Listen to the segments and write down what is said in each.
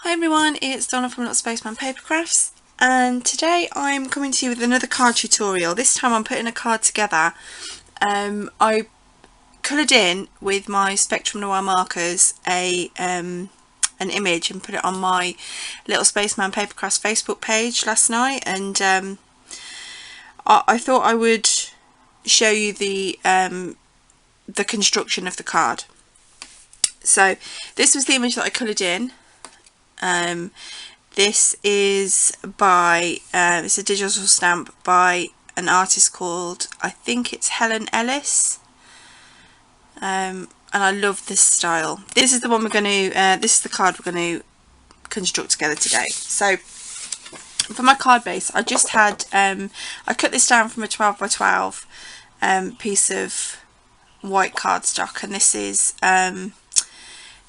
Hi everyone, it's Donna from Little Spaceman Papercrafts, and today I'm coming to you with another card tutorial. This time I'm putting a card together. I coloured in with my Spectrum Noir markers an image and put it on my Little Spaceman Papercrafts Facebook page last night, and I thought I would show you the construction of the card. So this was the image that I coloured in. This is by it's a digital stamp by an artist called, I think it's Helen Ellis, and I love this style. This is the one we're going to this is the card we're going to construct together today. So for my card base, I just had I cut this down from a 12 by 12 piece of white cardstock, and this is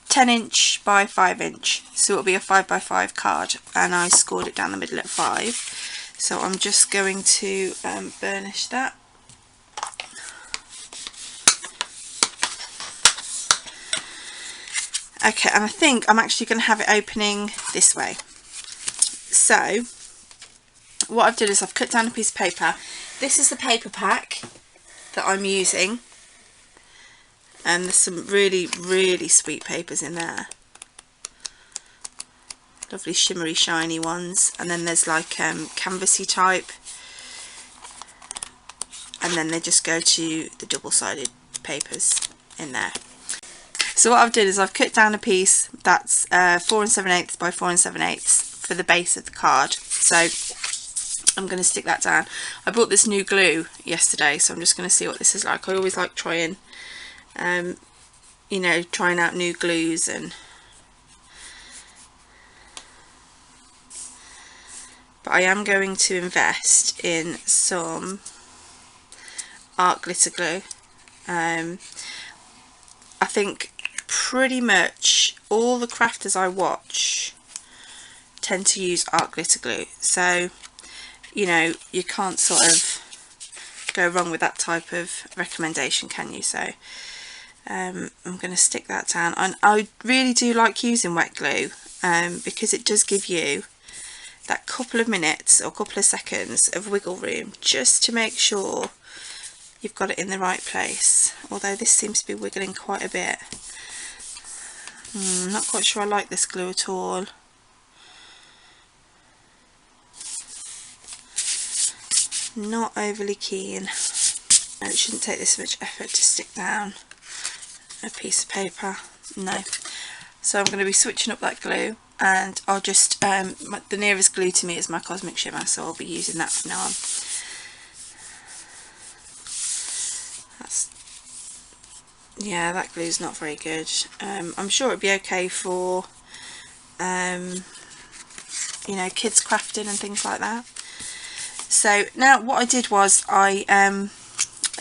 10" by 5", so it'll be a 5 by 5 card, and I scored it down the middle at 5. So I'm just going to burnish that. Okay, and I think I'm actually going to have it opening this way. So what I've done is I've cut down a piece of paper. This is the paper pack that I'm using. And there's some really sweet papers in there, lovely shimmery shiny ones, and then there's like canvasy type, and then they just go to the double-sided papers in there. So what I've done is I've cut down a piece that's 4 7/8 by 4 7/8 for the base of the card. So I'm going to stick that down. I bought this new glue yesterday, so I'm just going to see what this is like. I always like trying you know, trying out new glues, but I am going to invest in some art glitter glue. I think pretty much all the crafters I watch tend to use art glitter glue, so you know, you can't sort of go wrong with that type of recommendation, can you? So I'm going to stick that down, and I really do like using wet glue because it does give you that couple of minutes or couple of seconds of wiggle room just to make sure you've got it in the right place. Although this seems to be wiggling quite a bit. I'm not quite sure I like this glue at all. Not overly keen. No, it shouldn't take this much effort to stick down a piece of paper, no. So I'm going to be switching up that glue, and I'll just the nearest glue to me is my Cosmic Shimmer, so I'll be using that from now on. Yeah, that glue's not very good. I'm sure it'd be okay for you know, kids crafting and things like that. So now what I did was I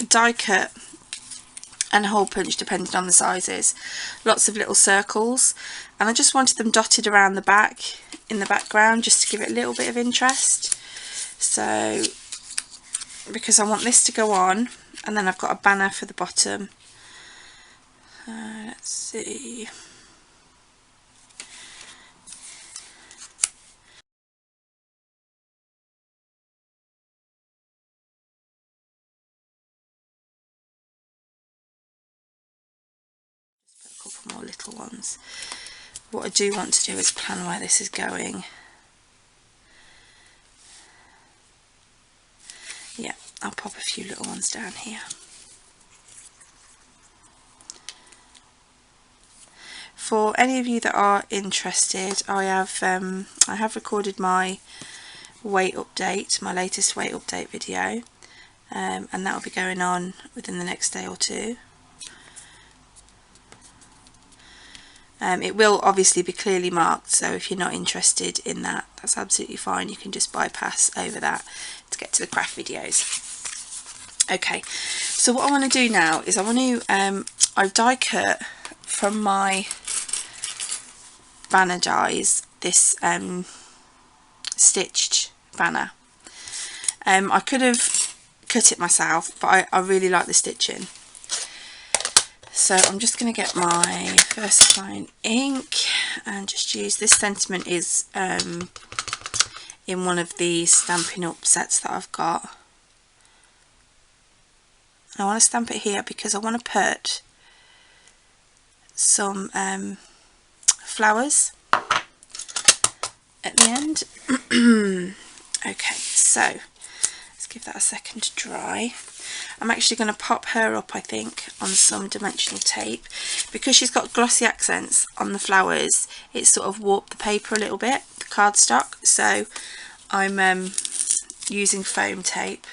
die cut and hole punch, depending on the sizes, lots of little circles, and I just wanted them dotted around the back in the background just to give it a little bit of interest. So because I want this to go on, and then I've got a banner for the bottom. Let's see. Couple more little ones. What I do want to do is plan where this is going. Yeah, I'll pop a few little ones down here. For any of you that are interested, I have recorded my weight update, my latest weight update video, and that will be going on within the next day or two. It will obviously be clearly marked, so if you're not interested in that, that's absolutely fine. You can just bypass over that to get to the craft videos. Okay, so what I want to do now is I want to I've die cut from my banner dies this stitched banner. I could have cut it myself, but I really like the stitching. So I'm just going to get my VersaFine ink and just use this sentiment is in one of the Stampin' Up sets that I've got. I want to stamp it here because I want to put some flowers at the end. Okay, so let's give that a second to dry. I'm actually going to pop her up, I think, on some dimensional tape. Because she's got glossy accents on the flowers, it's sort of warped the paper a little bit, the cardstock, so I'm using foam tape,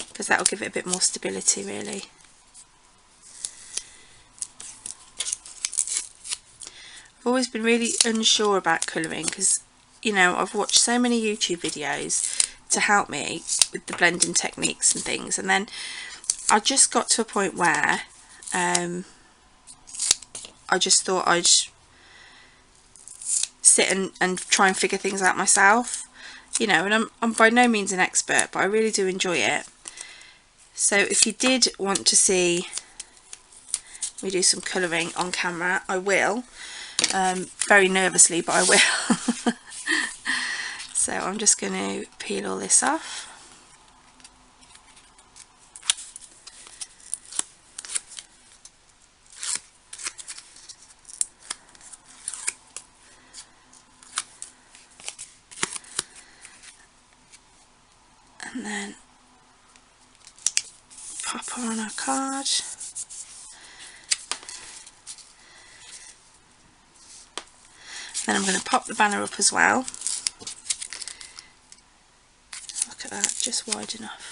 because that will give it a bit more stability really. I've always been really unsure about colouring because, you know, I've watched so many YouTube videos to help me with the blending techniques and things, and then I just got to a point where I just thought I'd sit and try and figure things out myself, you know, and I'm by no means an expert, but I really do enjoy it. So if you did want to see me do some colouring on camera, I will, very nervously, but I will. So I'm just going to peel all this off. And then pop her on our card. Then I'm going to pop the banner up as well. Look at that, just wide enough.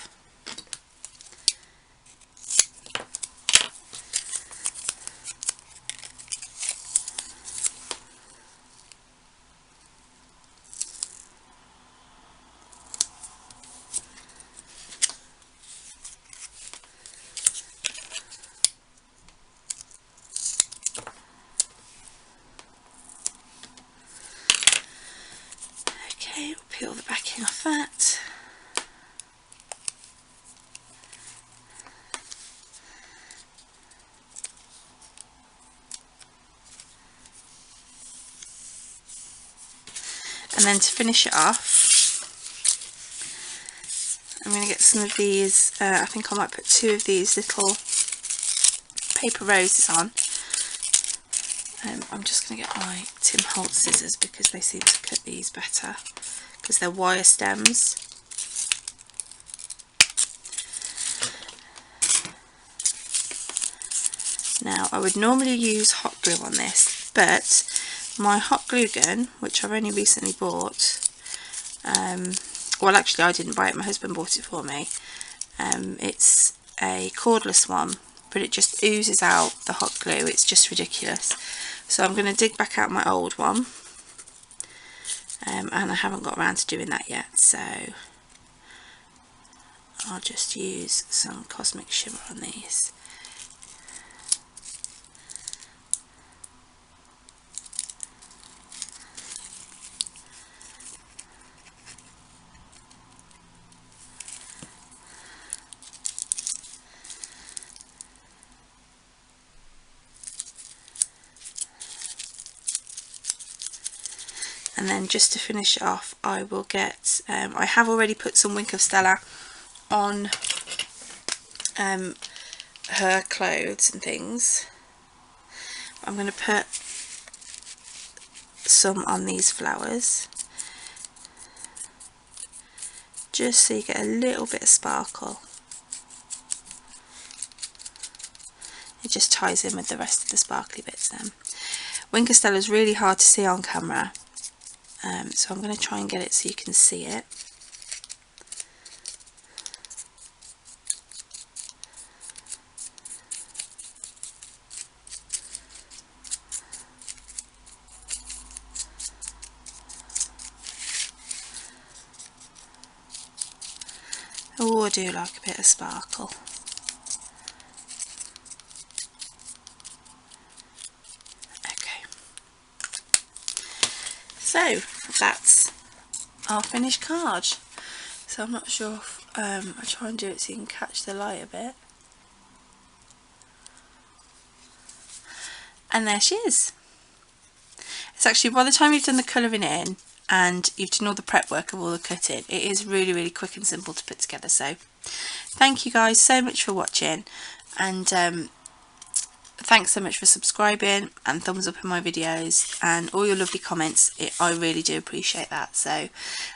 Okay, we'll peel the backing off that. And then to finish it off, I'm going to get some of these, I think I might put 2 of these little paper roses on. I'm just going to get my Tim Holtz scissors because they seem to cut these better, because they're wire stems. Now I would normally use hot glue on this, but my hot glue gun, which I've only recently bought, well actually I didn't buy it, my husband bought it for me. It's a cordless one, but it just oozes out the hot glue, it's just ridiculous. So I'm going to dig back out my old one, and I haven't got around to doing that yet, so I'll just use some Cosmic Shimmer on these. And then just to finish it off, I will get, I have already put some Wink of Stella on her clothes and things. I'm going to put some on these flowers, just so you get a little bit of sparkle. It just ties in with the rest of the sparkly bits then. Wink of Stella is really hard to see on camera. So I'm going to try and get it so you can see it. Oh, I do like a bit of sparkle. Okay. So that's our finished card. So I'm not sure if I'll try and do it so you can catch the light a bit. and there she is. It's actually, by the time you've done the colouring in and you've done all the prep work of all the cutting, it is really quick and simple to put together. So thank you guys so much for watching, and thanks so much for subscribing and thumbs up in my videos and all your lovely comments. I really do appreciate that. So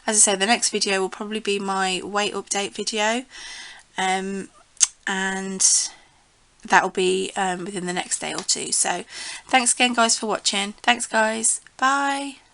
as I say, the next video will probably be my weight update video, and that will be within the next day or two. So thanks again guys for watching. Thanks guys, bye.